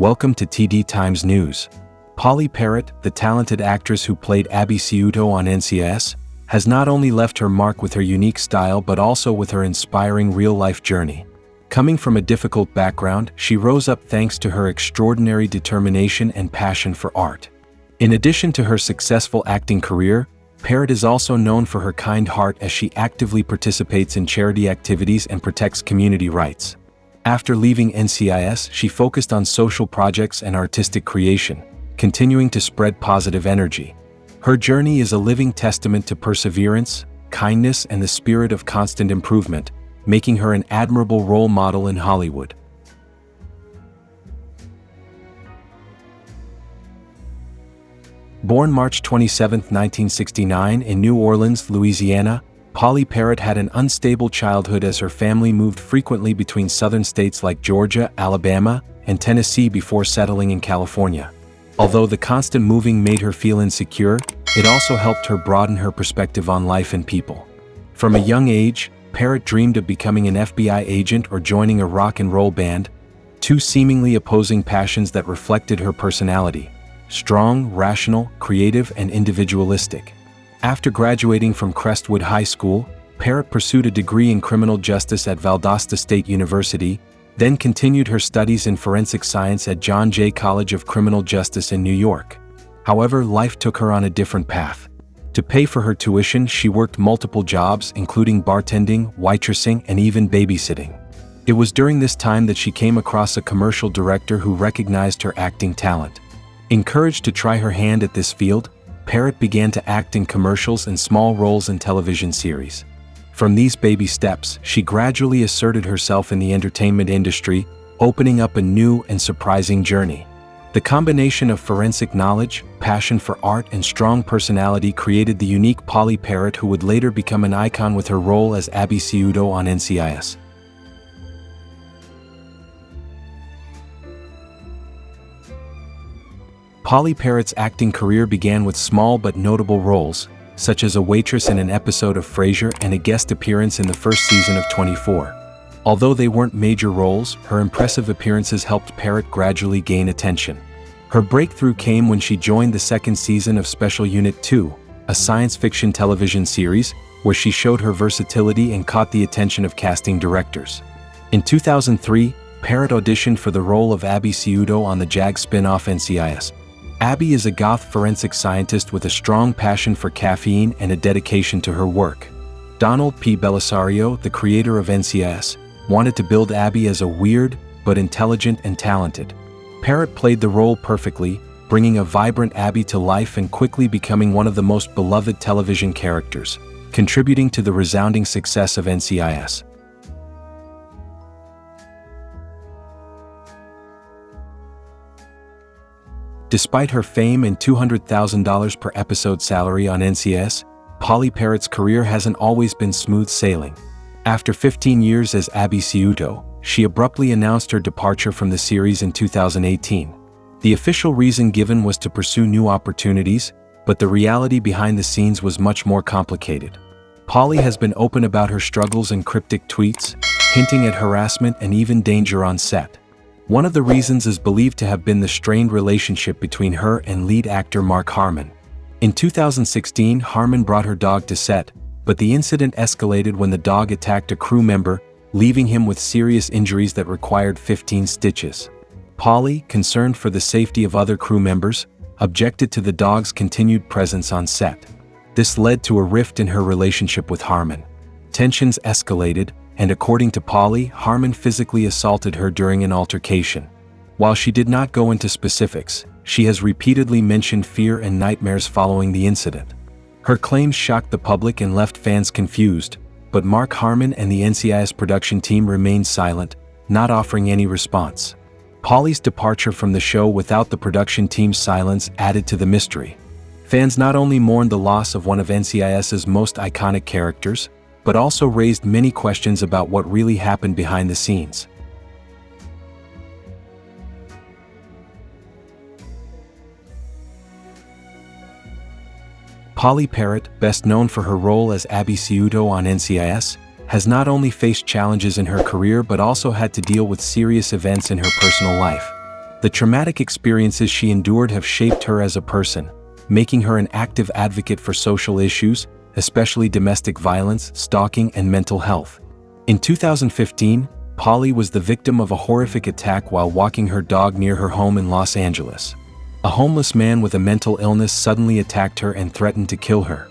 Welcome to TD Times News. Pauley Perrette, the talented actress who played Abby Ciuto on NCIS, has not only left her mark with her unique style but also with her inspiring real-life journey. Coming from a difficult background, she rose up thanks to her extraordinary determination and passion for art. In addition to her successful acting career, Perrette is also known for her kind heart as she actively participates in charity activities and protects community rights. After leaving NCIS, she focused on social projects and artistic creation, continuing to spread positive energy. Her journey is a living testament to perseverance, kindness, and the spirit of constant improvement, making her an admirable role model in Hollywood. Born March 27, 1969 in New Orleans, Louisiana, Pauley Perrette had an unstable childhood as her family moved frequently between southern states like Georgia, Alabama, and Tennessee before settling in California. Although the constant moving made her feel insecure, it also helped her broaden her perspective on life and people. From a young age, Perrette dreamed of becoming an FBI agent or joining a rock and roll band, two seemingly opposing passions that reflected her personality: strong, rational, creative, and individualistic. After graduating from Crestwood High School, Perrette pursued a degree in criminal justice at Valdosta State University, then continued her studies in forensic science at John Jay College of Criminal Justice in New York. However, life took her on a different path. To pay for her tuition, she worked multiple jobs, including bartending, waitressing, and even babysitting. It was during this time that she came across a commercial director who recognized her acting talent. Encouraged to try her hand at this field, Perrette began to act in commercials and small roles in television series. From these baby steps, she gradually asserted herself in the entertainment industry, opening up a new and surprising journey. The combination of forensic knowledge, passion for art, and strong personality created the unique Pauley Perrette who would later become an icon with her role as Abby Ciuto on NCIS. Pauley Perrette's acting career began with small but notable roles, such as a waitress in an episode of Frasier and a guest appearance in the first season of 24. Although they weren't major roles, her impressive appearances helped Perrette gradually gain attention. Her breakthrough came when she joined the second season of Special Unit 2, a science fiction television series, where she showed her versatility and caught the attention of casting directors. In 2003, Perrette auditioned for the role of Abby Ciuto on the JAG spin-off NCIS. Abby is a goth forensic scientist with a strong passion for caffeine and a dedication to her work. Donald P. Bellisario, the creator of NCIS, wanted to build Abby as a weird, but intelligent and talented. Perrette played the role perfectly, bringing a vibrant Abby to life and quickly becoming one of the most beloved television characters, contributing to the resounding success of NCIS. Despite her fame and $200,000 per episode salary on NCIS, Pauley Perrette's career hasn't always been smooth sailing. After 15 years as Abby Ciuto, she abruptly announced her departure from the series in 2018. The official reason given was to pursue new opportunities, but the reality behind the scenes was much more complicated. Pauley has been open about her struggles in cryptic tweets, hinting at harassment and even danger on set. One of the reasons is believed to have been the strained relationship between her and lead actor Mark Harmon. In 2016, Harmon brought her dog to set, but the incident escalated when the dog attacked a crew member, leaving him with serious injuries that required 15 stitches. Pauley, concerned for the safety of other crew members, objected to the dog's continued presence on set. This led to a rift in her relationship with Harmon. Tensions escalated, and according to Pauley, Harmon physically assaulted her during an altercation. While she did not go into specifics, she has repeatedly mentioned fear and nightmares following the incident. Her claims shocked the public and left fans confused, but Mark Harmon and the NCIS production team remained silent, not offering any response. Pauley's departure from the show without the production team's silence added to the mystery. Fans not only mourned the loss of one of NCIS's most iconic characters, but also raised many questions about what really happened behind the scenes. Pauley Perrette, best known for her role as Abby Ciuto on NCIS, has not only faced challenges in her career but also had to deal with serious events in her personal life. The traumatic experiences she endured have shaped her as a person, making her an active advocate for social issues, especially domestic violence, stalking, and mental health. In 2015, Pauley was the victim of a horrific attack while walking her dog near her home in Los Angeles. A homeless man with a mental illness suddenly attacked her and threatened to kill her.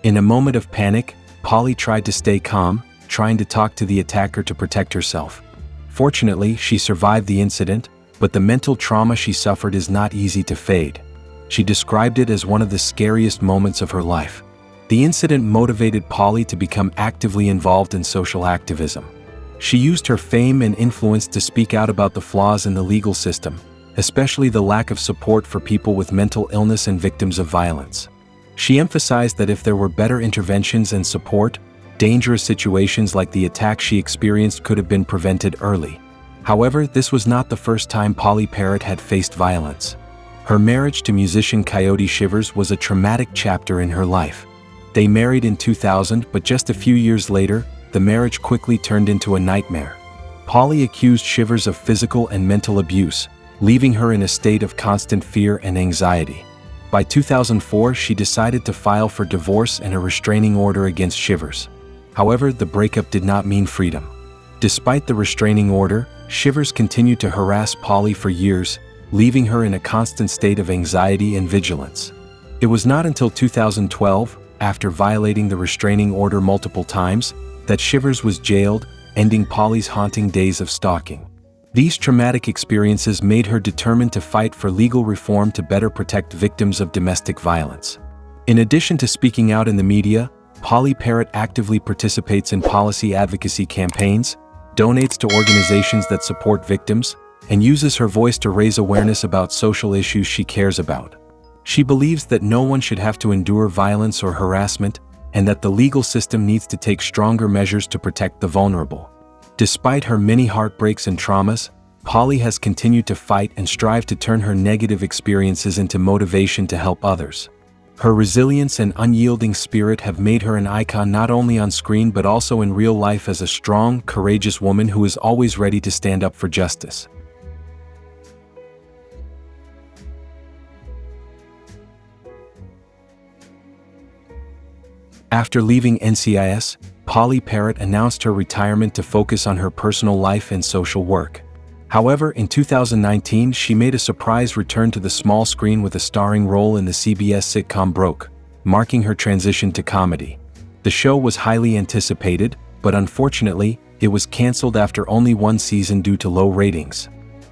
In a moment of panic, Pauley tried to stay calm, trying to talk to the attacker to protect herself. Fortunately, she survived the incident, but the mental trauma she suffered is not easy to fade. She described it as one of the scariest moments of her life. The incident motivated Pauley to become actively involved in social activism. She used her fame and influence to speak out about the flaws in the legal system, especially the lack of support for people with mental illness and victims of violence. She emphasized that if there were better interventions and support, dangerous situations like the attack she experienced could have been prevented early. However, this was not the first time Pauley Perrette had faced violence. Her marriage to musician Coyote Shivers was a traumatic chapter in her life. They married in 2000, but just a few years later, the marriage quickly turned into a nightmare. Pauley accused Shivers of physical and mental abuse, leaving her in a state of constant fear and anxiety. By 2004, she decided to file for divorce and a restraining order against Shivers. However, the breakup did not mean freedom. Despite the restraining order, Shivers continued to harass Pauley for years, leaving her in a constant state of anxiety and vigilance. It was not until 2012, after violating the restraining order multiple times, that Shivers was jailed, ending Pauley's haunting days of stalking. These traumatic experiences made her determined to fight for legal reform to better protect victims of domestic violence. In addition to speaking out in the media, Pauley Perrette actively participates in policy advocacy campaigns, donates to organizations that support victims, and uses her voice to raise awareness about social issues she cares about. She believes that no one should have to endure violence or harassment, and that the legal system needs to take stronger measures to protect the vulnerable. Despite her many heartbreaks and traumas, Pauley has continued to fight and strive to turn her negative experiences into motivation to help others. Her resilience and unyielding spirit have made her an icon not only on screen but also in real life as a strong, courageous woman who is always ready to stand up for justice. After leaving NCIS, Pauley Perrette announced her retirement to focus on her personal life and social work. However, in 2019, she made a surprise return to the small screen with a starring role in the CBS sitcom Broke, marking her transition to comedy. The show was highly anticipated, but unfortunately, it was canceled after only one season due to low ratings.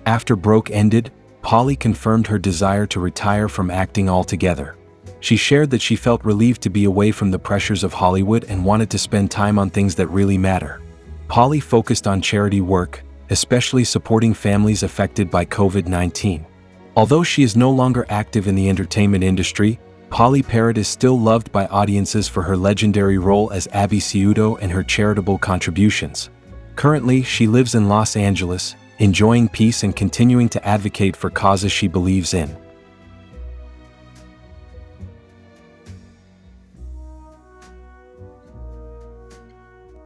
After Broke ended, Pauley confirmed her desire to retire from acting altogether. She shared that she felt relieved to be away from the pressures of Hollywood and wanted to spend time on things that really matter. Pauley focused on charity work, especially supporting families affected by COVID-19. Although she is no longer active in the entertainment industry, Pauley Perrette is still loved by audiences for her legendary role as Abby Ciuto and her charitable contributions. Currently, she lives in Los Angeles, enjoying peace and continuing to advocate for causes she believes in.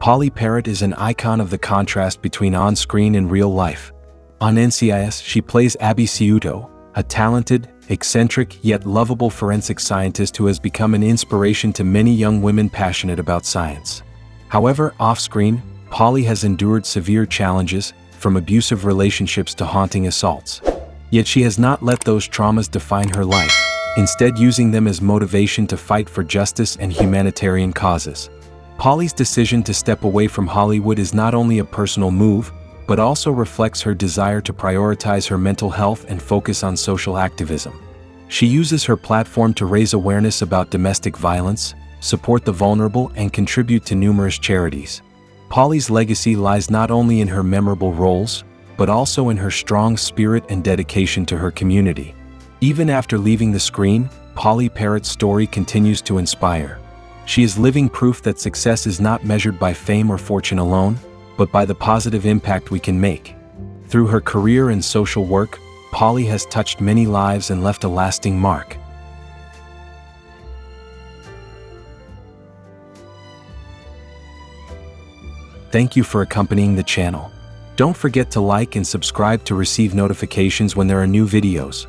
Pauley Perrette is an icon of the contrast between on-screen and real life. On NCIS, she plays Abby Ciuto, a talented, eccentric, yet lovable forensic scientist who has become an inspiration to many young women passionate about science. However, off-screen, Pauley has endured severe challenges, from abusive relationships to haunting assaults. Yet she has not let those traumas define her life, instead using them as motivation to fight for justice and humanitarian causes. Pauley's decision to step away from Hollywood is not only a personal move, but also reflects her desire to prioritize her mental health and focus on social activism. She uses her platform to raise awareness about domestic violence, support the vulnerable, and contribute to numerous charities. Pauley's legacy lies not only in her memorable roles, but also in her strong spirit and dedication to her community. Even after leaving the screen, Pauley Perrette's story continues to inspire. She is living proof that success is not measured by fame or fortune alone, but by the positive impact we can make. Through her career and social work, Pauley has touched many lives and left a lasting mark. Thank you for accompanying the channel. Don't forget to like and subscribe to receive notifications when there are new videos.